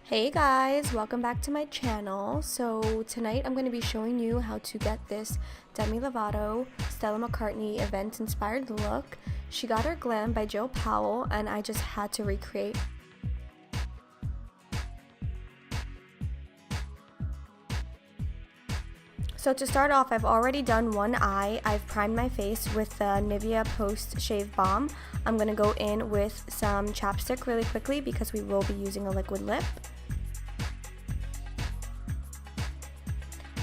Hey guys, welcome back to my channel. So tonight I'm going to be showing you how to get this Demi Lovato Stella McCartney event inspired look. She got her Glam by Joe Powell and I just had to recreate. So to start off, I've already done one eye. I've primed my face with the Nivea Post Shave Balm. I'm going to go in with some chapstick really quickly because we will be using a liquid lip.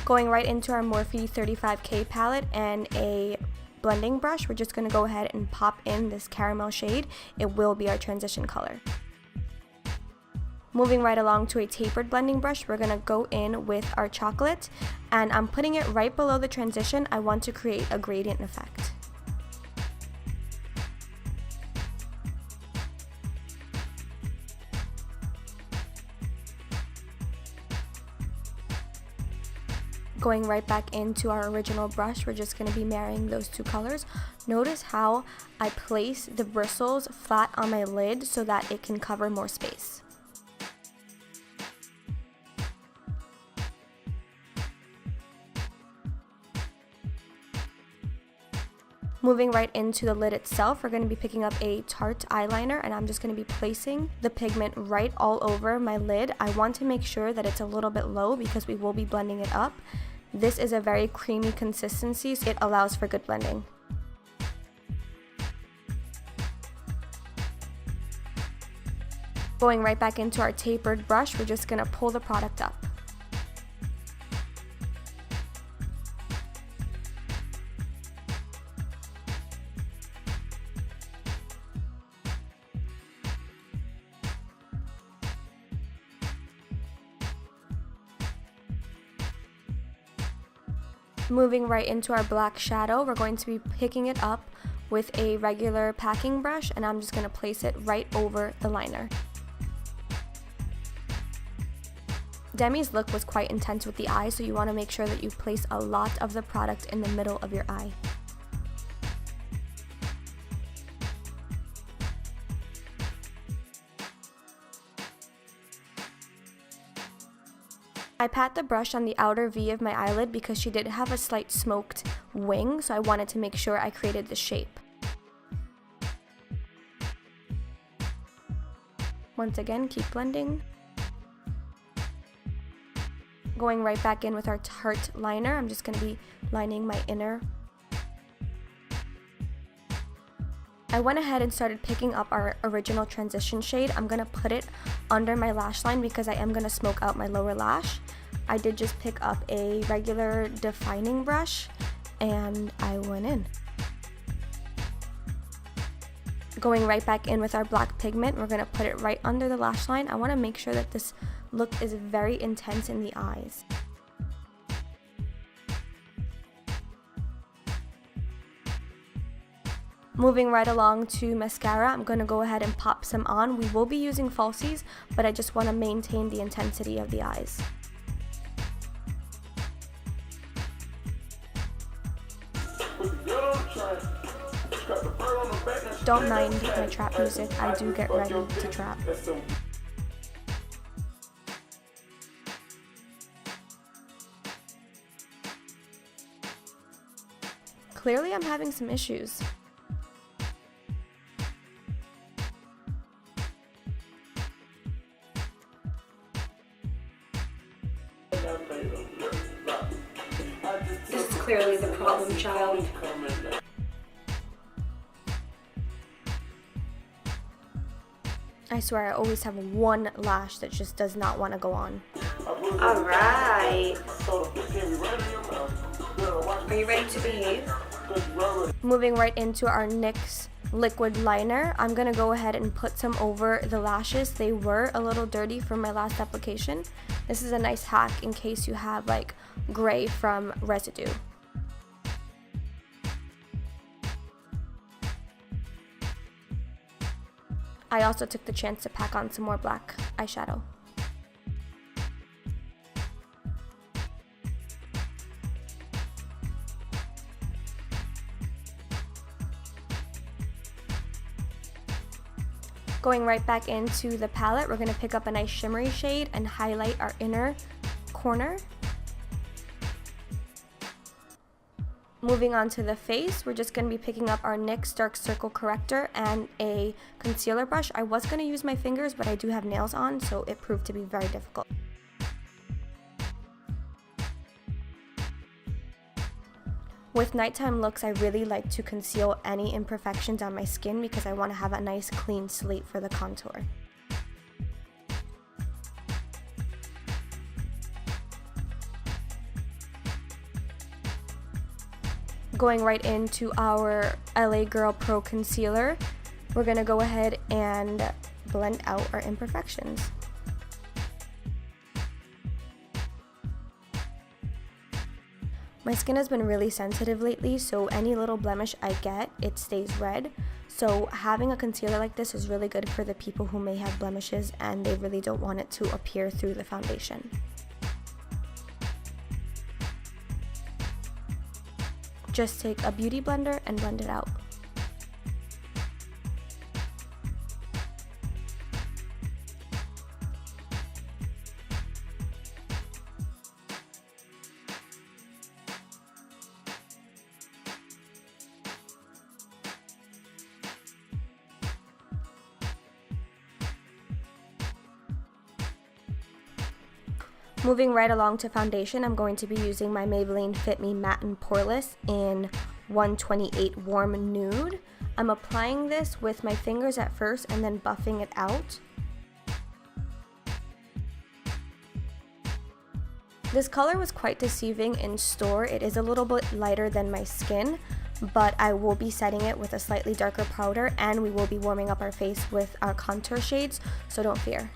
Going right into our MORPHE 35K palette and a blending brush, we're just going to go ahead and pop in this caramel shade. It will be our transition color. Moving right along to a tapered blending brush, we're going to go in with our chocolate, and I'm putting it right below the transition. I want to create a gradient effect. Going right back into our original brush, we're just going to be marrying those two colors. Notice how I place the bristles flat on my lid so that it can cover more space. Moving right into the lid itself, we're going to be picking up a Tarte eyeliner and I'm just going to be placing the pigment right all over my lid. I want to make sure that it's a little bit low because we will be blending it up. This is a very creamy consistency, so it allows for good blending. Going right back into our tapered brush, we're just going to pull the product up. Moving right into our black shadow, we're going to be picking it up with a regular packing brush and I'm just going to place it right over the liner. Demi's look was quite intense with the eye, so you want to make sure that you place a lot of the product in the middle of your eye. I pat the brush on the outer V of my eyelid because she did have a slight smoked wing, so I wanted to make sure I created the shape. Once again, keep blending. Going right back in with our Tarte liner, I'm just going to be lining my inner. I went ahead and started picking up our original transition shade. I'm going to put it under my lash line because I am going to smoke out my lower lash. I did just pick up a regular defining brush and I went in. Going right back in with our black pigment, we're going to put it right under the lash line. I want to make sure that this look is very intense in the eyes. Moving right along to mascara, I'm going to go ahead and pop some on. We will be using falsies, but I just want to maintain the intensity of the eyes. Don't mind my trap music, I do get ready to trap. Clearly I'm having some issues. This is clearly the problem child. I swear I always have one lash that just does not want to go on. Alright. Are you ready to behave? Moving right into our NYX liquid liner, I'm going to go ahead and put some over the lashes. They were a little dirty from my last application. This is a nice hack in case you have like gray from residue. I also took the chance to pack on some more black eyeshadow. Going right back into the palette, we're going to pick up a nice shimmery shade and highlight our inner corner. Moving on to the face, we're just going to be picking up our NYX Dark Circle Corrector and a concealer brush. I was going to use my fingers, but I do have nails on, so it proved to be very difficult. With nighttime looks, I really like to conceal any imperfections on my skin because I want to have a nice clean slate for the contour. Going right into our LA Girl Pro Concealer, we're going to go ahead and blend out our imperfections. My skin has been really sensitive lately, so any little blemish I get, it stays red. So having a concealer like this is really good for the people who may have blemishes and they really don't want it to appear through the foundation. Just take a beauty blender and blend it out. Moving right along to foundation, I'm going to be using my Maybelline Fit Me Matte and Poreless in 128 Warm Nude. I'm applying this with my fingers at first and then buffing it out. This color was quite deceiving in store. It is a little bit lighter than my skin, but I will be setting it with a slightly darker powder and we will be warming up our face with our contour shades, so don't fear.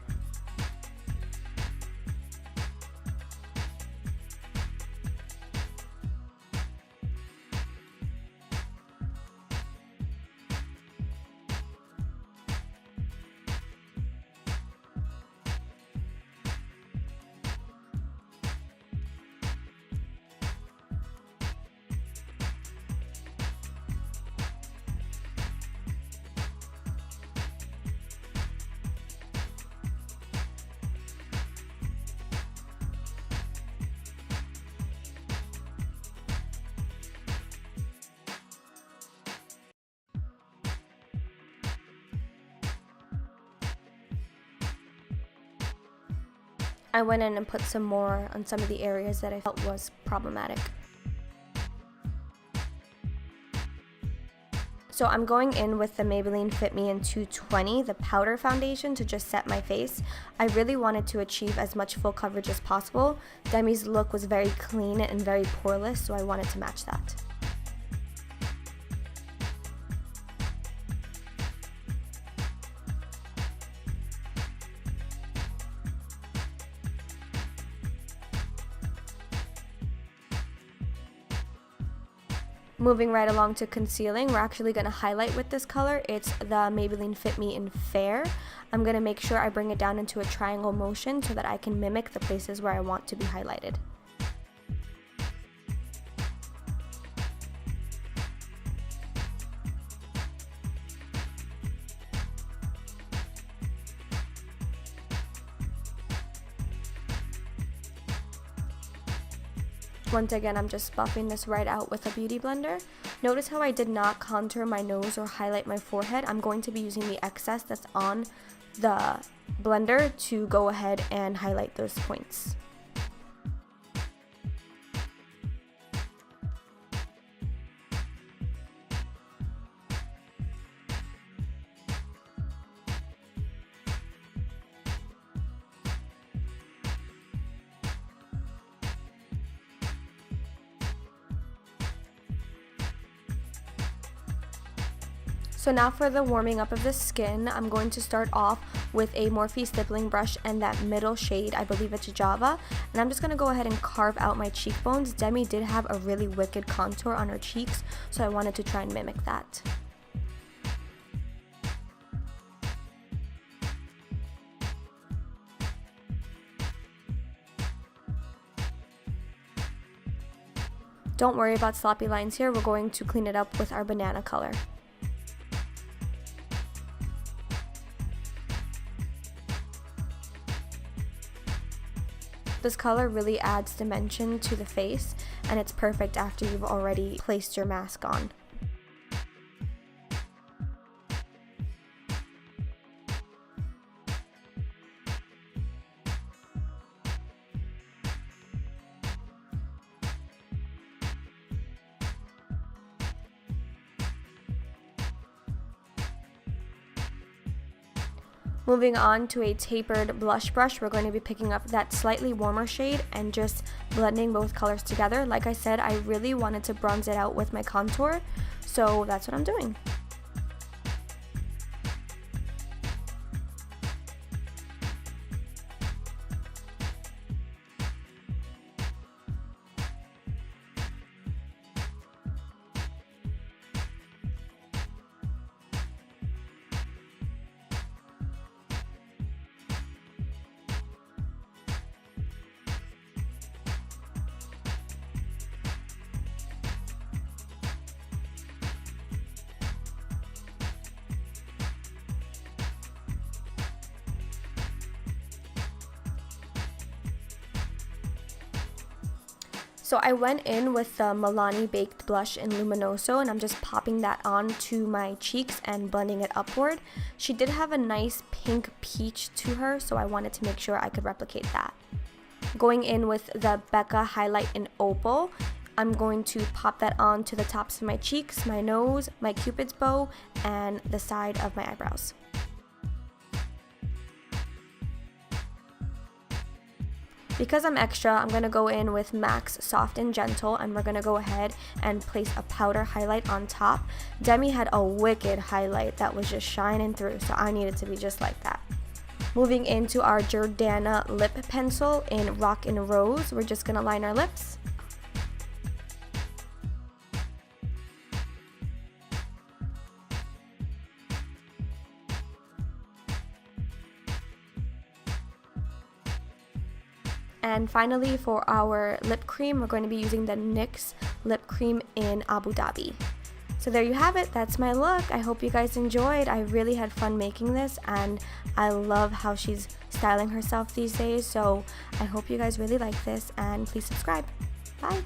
I went in and put some more on some of the areas that I felt was problematic. So I'm going in with the Maybelline Fit Me in 220, the powder foundation, to just set my face. I really wanted to achieve as much full coverage as possible. Demi's look was very clean and very poreless, so I wanted to match that. Moving right along to concealing, we're actually going to highlight with this color. It's the Maybelline Fit Me in Fair. I'm going to make sure I bring it down into a triangle motion so that I can mimic the places where I want to be highlighted. Once again, I'm just buffing this right out with a beauty blender. Notice how I did not contour my nose or highlight my forehead. I'm going to be using the excess that's on the blender to go ahead and highlight those points. So now for the warming up of the skin, I'm going to start off with a Morphe stippling brush and that middle shade, I believe it's Java, and I'm just going to go ahead and carve out my cheekbones. Demi did have a really wicked contour on her cheeks, so I wanted to try and mimic that. Don't worry about sloppy lines here, we're going to clean it up with our banana color. This color really adds dimension to the face, and it's perfect after you've already placed your mask on. Moving on to a tapered blush brush, we're going to be picking up that slightly warmer shade and just blending both colors together. Like I said, I really wanted to bronze it out with my contour, so that's what I'm doing. So I went in with the Milani Baked Blush in Luminoso, and I'm just popping that onto my cheeks and blending it upward. She did have a nice pink peach to her, so I wanted to make sure I could replicate that. Going in with the Becca highlight in Opal, I'm going to pop that onto the tops of my cheeks, my nose, my cupid's bow, and the side of my eyebrows. Because I'm extra, I'm going to go in with MAC's Soft and Gentle, and we're going to go ahead and place a powder highlight on top. Demi had a wicked highlight that was just shining through, so I needed to be just like that. Moving into our Jordana lip pencil in Rock and Rose, we're just going to line our lips. And finally, for our lip cream, we're going to be using the NYX lip cream in Abu Dhabi. So there you have it. That's my look. I hope you guys enjoyed. I really had fun making this, and I love how she's styling herself these days. So I hope you guys really like this, and please subscribe. Bye.